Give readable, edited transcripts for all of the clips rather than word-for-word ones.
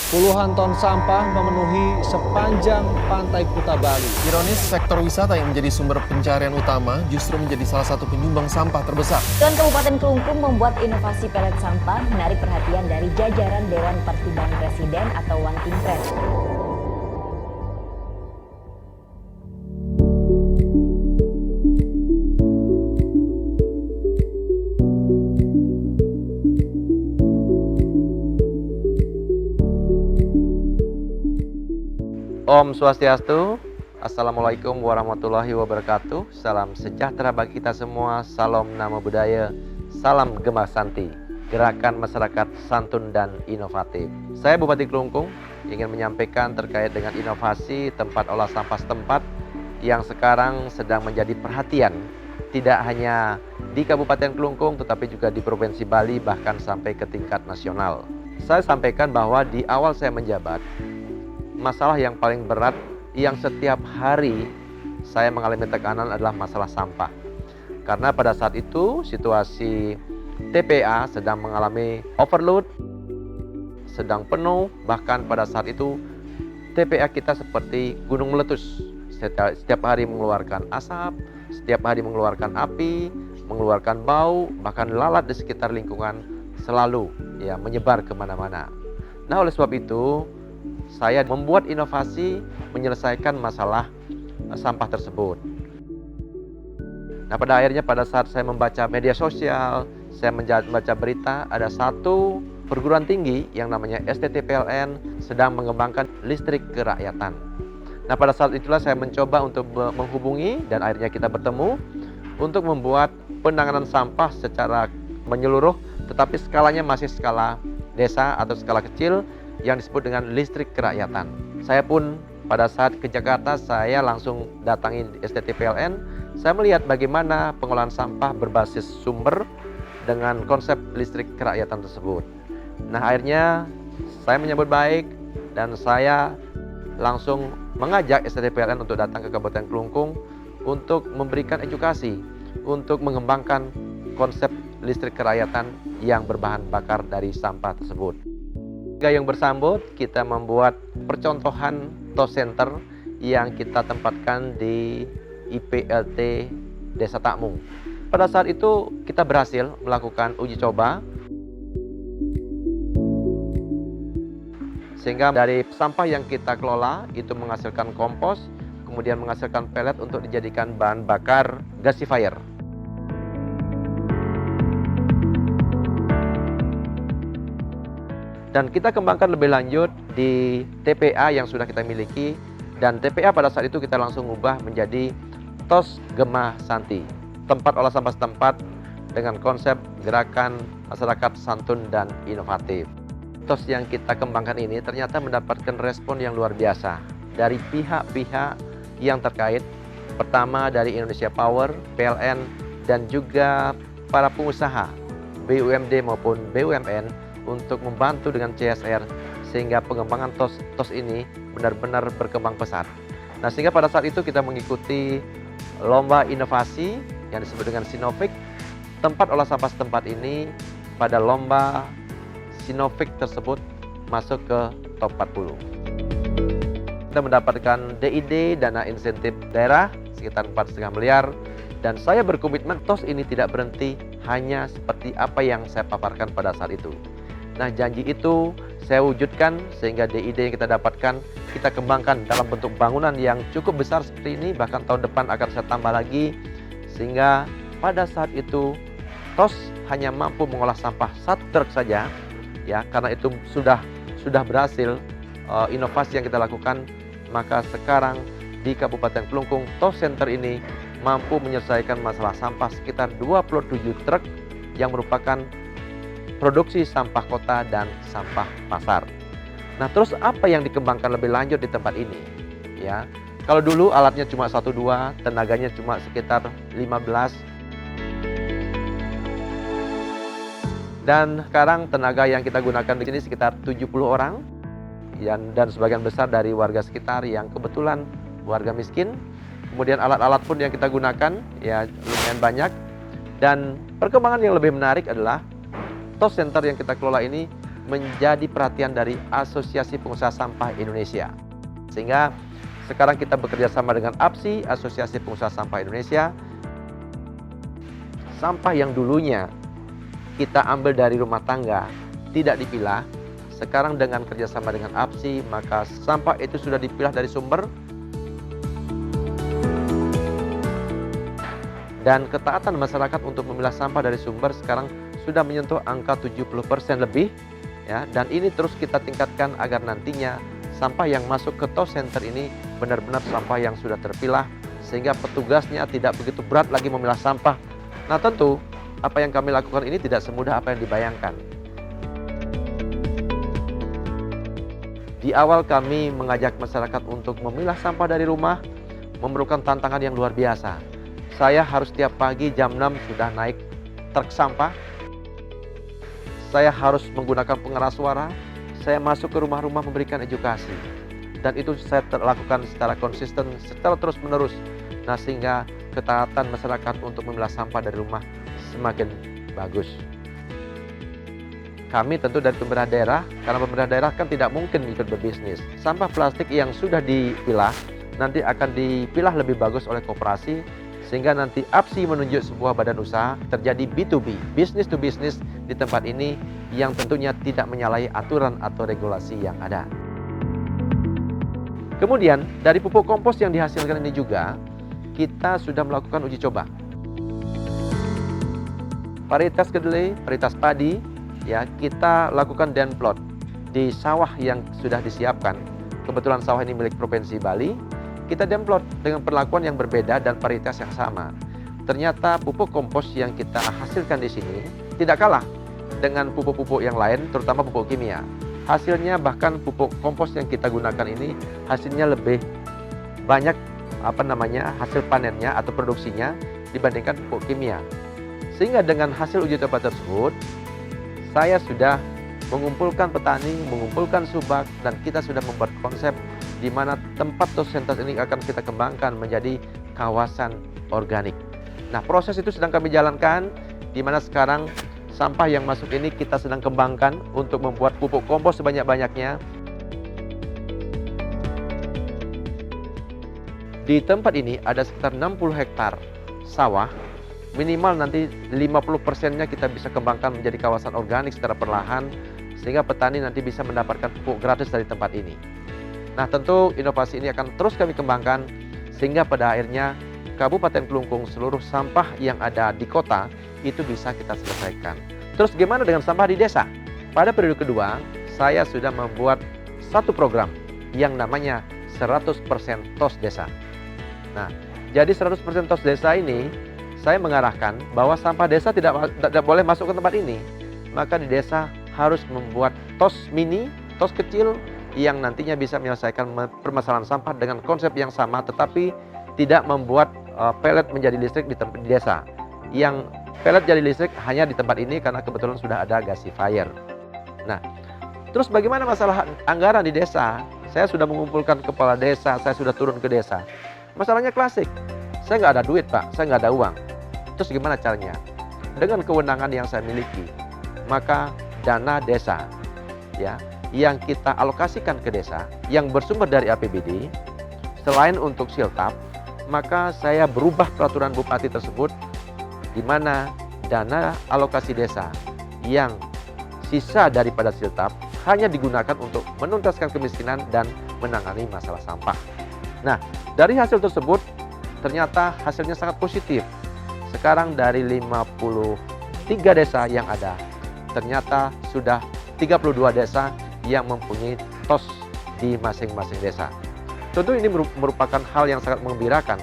Puluhan ton sampah memenuhi sepanjang pantai Kuta Bali. Ironis, sektor wisata yang menjadi sumber pencarian utama justru menjadi salah satu penyumbang sampah terbesar. Dan Kabupaten Kelungkung membuat inovasi pelet sampah menarik perhatian dari jajaran Dewan Pertimbangan Presiden atau Wantimpres. Om Swastiastu, Assalamualaikum warahmatullahi wabarakatuh. Salam sejahtera bagi kita semua, salam nama budaya, salam Gemah Santi, gerakan masyarakat santun dan inovatif. Saya Bupati Kelungkung ingin menyampaikan terkait dengan inovasi tempat olah sampah setempat yang sekarang sedang menjadi perhatian, tidak hanya di Kabupaten Kelungkung tetapi juga di Provinsi Bali bahkan sampai ke tingkat nasional. Saya sampaikan bahwa di awal saya menjabat, masalah yang paling berat yang setiap hari saya mengalami tekanan adalah masalah sampah. Karena pada saat itu situasi TPA sedang mengalami overload, sedang penuh, bahkan pada saat itu TPA kita seperti gunung meletus. Setiap hari mengeluarkan asap, setiap hari mengeluarkan api, mengeluarkan bau, bahkan lalat di sekitar lingkungan selalu menyebar kemana-mana. Nah, oleh sebab itu saya membuat inovasi menyelesaikan masalah sampah tersebut. Nah, pada akhirnya pada saat saya membaca media sosial, saya membaca berita, ada satu perguruan tinggi yang namanya STT-PLN sedang mengembangkan listrik kerakyatan. Nah, pada saat itulah saya mencoba untuk menghubungi dan akhirnya kita bertemu untuk membuat penanganan sampah secara menyeluruh, tetapi skalanya masih skala desa atau skala kecil, yang disebut dengan listrik kerakyatan. Saya pun pada saat ke Jakarta, saya langsung datangin STT PLN. Saya melihat bagaimana pengolahan sampah berbasis sumber dengan konsep listrik kerakyatan tersebut. Nah, akhirnya saya menyambut baik dan saya langsung mengajak STT PLN untuk datang ke Kabupaten Kelungkung untuk memberikan edukasi, untuk mengembangkan konsep listrik kerakyatan yang berbahan bakar dari sampah tersebut. Yang bersambut, kita membuat percontohan TOS Center yang kita tempatkan di IPLT Desa Takmung. Pada saat itu kita berhasil melakukan uji coba, sehingga dari sampah yang kita kelola itu menghasilkan kompos, kemudian menghasilkan pelet untuk dijadikan bahan bakar gasifier. Dan kita kembangkan lebih lanjut di TPA yang sudah kita miliki, dan TPA pada saat itu kita langsung ubah menjadi TOS Gemah Santi, tempat olah sampah setempat dengan konsep gerakan masyarakat santun dan inovatif. TOS yang kita kembangkan ini ternyata mendapatkan respon yang luar biasa dari pihak-pihak yang terkait, pertama dari Indonesia Power, PLN, dan juga para pengusaha BUMD maupun BUMN untuk membantu dengan CSR sehingga pengembangan TOS ini benar-benar berkembang pesat. Nah, sehingga pada saat itu kita mengikuti lomba inovasi yang disebut dengan Sinofik. Tempat olah sampah setempat ini pada lomba Sinofik tersebut masuk ke top 40. Kita mendapatkan DID, dana insentif daerah sekitar 4,5 miliar, dan saya berkomitmen TOS ini tidak berhenti hanya seperti apa yang saya paparkan pada saat itu. Nah, janji itu saya wujudkan sehingga DID yang kita dapatkan kita kembangkan dalam bentuk bangunan yang cukup besar seperti ini, bahkan tahun depan akan saya tambah lagi, sehingga pada saat itu TOS hanya mampu mengolah sampah 1 truk saja, karena itu sudah berhasil inovasi yang kita lakukan. Maka sekarang di Kabupaten Kelungkung TOS Center ini mampu menyelesaikan masalah sampah sekitar 27 truk yang merupakan produksi sampah kota dan sampah pasar. Nah, terus apa yang dikembangkan lebih lanjut di tempat ini? Kalau dulu alatnya cuma 1-2, tenaganya cuma sekitar 15. Dan sekarang tenaga yang kita gunakan di sini sekitar 70 orang. Dan sebagian besar dari warga sekitar yang kebetulan warga miskin. Kemudian alat-alat pun yang kita gunakan lumayan banyak. Dan perkembangan yang lebih menarik adalah TOS Center yang kita kelola ini menjadi perhatian dari Asosiasi Pengusaha Sampah Indonesia. Sehingga sekarang kita bekerja sama dengan APSI, Asosiasi Pengusaha Sampah Indonesia. Sampah yang dulunya kita ambil dari rumah tangga, tidak dipilah. Sekarang dengan kerjasama dengan APSI, maka sampah itu sudah dipilah dari sumber. Dan ketaatan masyarakat untuk memilah sampah dari sumber sekarang sudah menyentuh angka 70% lebih. Ya, dan ini terus kita tingkatkan agar nantinya sampah yang masuk ke tow center ini benar-benar sampah yang sudah terpilah, sehingga petugasnya tidak begitu berat lagi memilah sampah. Nah tentu, apa yang kami lakukan ini tidak semudah apa yang dibayangkan. Di awal kami mengajak masyarakat untuk memilah sampah dari rumah, memerlukan tantangan yang luar biasa. Saya harus tiap pagi jam 6 sudah naik truk sampah. Saya harus menggunakan pengeras suara. Saya masuk ke rumah-rumah memberikan edukasi. Dan itu saya lakukan secara konsisten, secara terus-menerus. Nah, sehingga ketaatan masyarakat untuk memilah sampah dari rumah semakin bagus. Kami tentu dari pemerintah daerah, karena pemerintah daerah kan tidak mungkin ikut berbisnis. Sampah plastik yang sudah dipilah, nanti akan dipilah lebih bagus oleh koperasi, sehingga nanti APSI menunjuk sebuah badan usaha, terjadi B2B, business to business di tempat ini yang tentunya tidak menyalahi aturan atau regulasi yang ada. Kemudian dari pupuk kompos yang dihasilkan ini juga kita sudah melakukan uji coba. Varietas kedelai, varietas padi, ya kita lakukan denplot di sawah yang sudah disiapkan. Kebetulan sawah ini milik Provinsi Bali. Kita demplot dengan perlakuan yang berbeda dan varietas yang sama. Ternyata pupuk kompos yang kita hasilkan di sini tidak kalah dengan pupuk-pupuk yang lain, terutama pupuk kimia. Hasilnya bahkan pupuk kompos yang kita gunakan ini hasilnya lebih banyak hasil panennya atau produksinya dibandingkan pupuk kimia. Sehingga dengan hasil uji coba tersebut, saya sudah mengumpulkan petani, mengumpulkan subak, dan kita sudah membuat konsep di mana tempat tow center ini akan kita kembangkan menjadi kawasan organik. Nah, proses itu sedang kami jalankan, di mana sekarang sampah yang masuk ini kita sedang kembangkan untuk membuat pupuk kompos sebanyak-banyaknya. Di tempat ini ada sekitar 60 hektar sawah, minimal nanti 50%-nya kita bisa kembangkan menjadi kawasan organik secara perlahan, sehingga petani nanti bisa mendapatkan pupuk gratis dari tempat ini. Nah, tentu inovasi ini akan terus kami kembangkan, sehingga pada akhirnya Kabupaten Kelungkung seluruh sampah yang ada di kota itu bisa kita selesaikan. Terus gimana dengan sampah di desa? Pada periode kedua, saya sudah membuat satu program yang namanya 100% TOS Desa. Nah, jadi 100% TOS Desa ini saya mengarahkan bahwa sampah desa tidak boleh masuk ke tempat ini. Maka di desa harus membuat TOS mini, TOS kecil, yang nantinya bisa menyelesaikan permasalahan sampah dengan konsep yang sama, tetapi tidak membuat pelet menjadi listrik di desa. Yang pelet jadi listrik hanya di tempat ini karena kebetulan sudah ada gasifier. Nah, terus bagaimana masalah anggaran di desa? Saya sudah mengumpulkan kepala desa, saya sudah turun ke desa. Masalahnya klasik, saya nggak ada duit Pak, saya nggak ada uang. Terus gimana caranya? Dengan kewenangan yang saya miliki, maka dana desa, ya, yang kita alokasikan ke desa yang bersumber dari APBD, selain untuk siltap, maka saya berubah peraturan Bupati tersebut, di mana dana alokasi desa yang sisa daripada siltap hanya digunakan untuk menuntaskan kemiskinan dan menangani masalah sampah. Nah, dari hasil tersebut ternyata hasilnya sangat positif. Sekarang dari 53 desa yang ada, ternyata sudah 32 desa yang mempunyai TOS di masing-masing desa. Tentu ini merupakan hal yang sangat menggembirakan.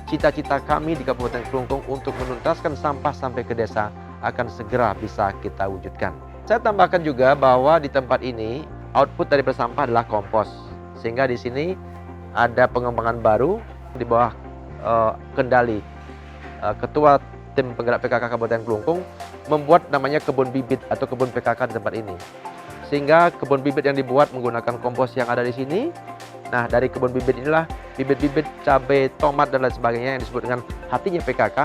Cita-cita kami di Kabupaten Kelungkung untuk menuntaskan sampah sampai ke desa akan segera bisa kita wujudkan. Saya tambahkan juga bahwa di tempat ini output dari sampah adalah kompos. Sehingga di sini ada pengembangan baru di bawah kendali Ketua Tim Penggerak PKK Kabupaten Kelungkung membuat namanya kebun bibit atau kebun PKK di tempat ini. Sehingga kebun bibit yang dibuat menggunakan kompos yang ada di sini. Nah, dari kebun bibit inilah bibit-bibit cabai, tomat dan lain sebagainya yang disebut dengan hatinya PKK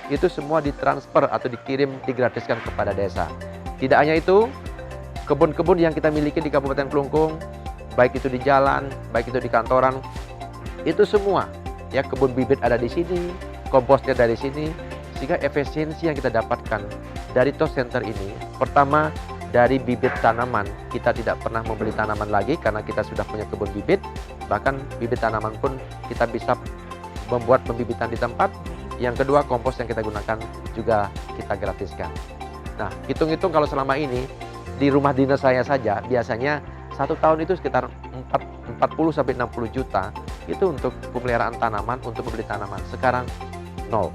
itu semua ditransfer atau dikirim, digratiskan kepada desa. Tidak hanya itu, kebun-kebun yang kita miliki di Kabupaten Kelungkung, baik itu di jalan, baik itu di kantoran, itu semua ya kebun bibit ada di sini, komposnya dari sini, sehingga efisiensi yang kita dapatkan dari TOS Center ini, pertama dari bibit tanaman, kita tidak pernah membeli tanaman lagi karena kita sudah punya kebun bibit, bahkan bibit tanaman pun kita bisa membuat pembibitan di tempat. Yang kedua, kompos yang kita gunakan juga kita gratiskan. Nah, hitung-hitung kalau selama ini di rumah dinas saya saja biasanya 1 tahun itu sekitar 40 sampai 60 juta itu untuk pemeliharaan tanaman, untuk membeli tanaman. Sekarang 0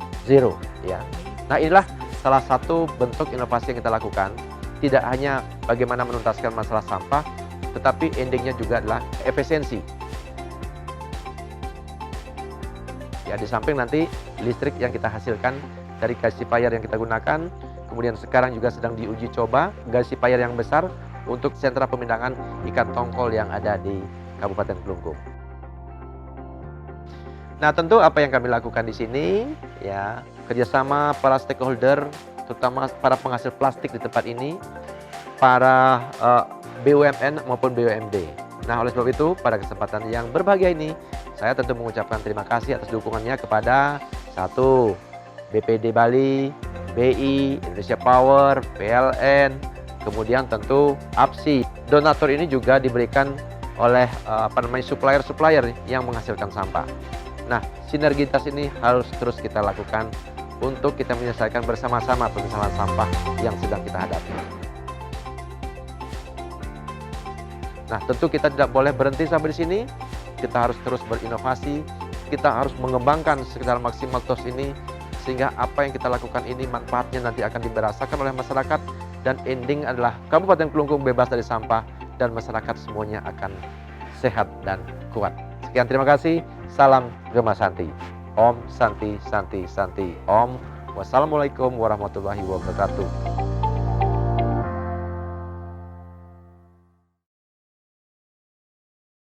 ya. Nah, inilah salah satu bentuk inovasi yang kita lakukan. Tidak hanya bagaimana menuntaskan masalah sampah, tetapi endingnya juga adalah efisiensi. Ya, di samping nanti listrik yang kita hasilkan dari gasifier yang kita gunakan, kemudian sekarang juga sedang diuji coba gasifier yang besar untuk sentra pemindahan ikan tongkol yang ada di Kabupaten Kelungkung. Nah, tentu apa yang kami lakukan di sini, ya kerjasama para stakeholder, terutama para penghasil plastik di tempat ini, para BUMN maupun BUMD. Nah, oleh sebab itu, pada kesempatan yang berbahagia ini, saya tentu mengucapkan terima kasih atas dukungannya kepada 1. BPD Bali, BI, Indonesia Power, PLN, kemudian tentu APSI. Donatur ini juga diberikan oleh supplier-supplier yang menghasilkan sampah. Nah, sinergitas ini harus terus kita lakukan untuk kita menyelesaikan bersama-sama permasalahan sampah yang sedang kita hadapi. Nah, tentu kita tidak boleh berhenti sampai di sini. Kita harus terus berinovasi, kita harus mengembangkan secara maksimal TOS ini, sehingga apa yang kita lakukan ini manfaatnya nanti akan dirasakan oleh masyarakat, dan ending adalah Kabupaten Kelungkung bebas dari sampah dan masyarakat semuanya akan sehat dan kuat. Sekian, terima kasih. Salam Gema Santi. Om Santi Santi Santi Om. Wassalamualaikum warahmatullahi wabarakatuh.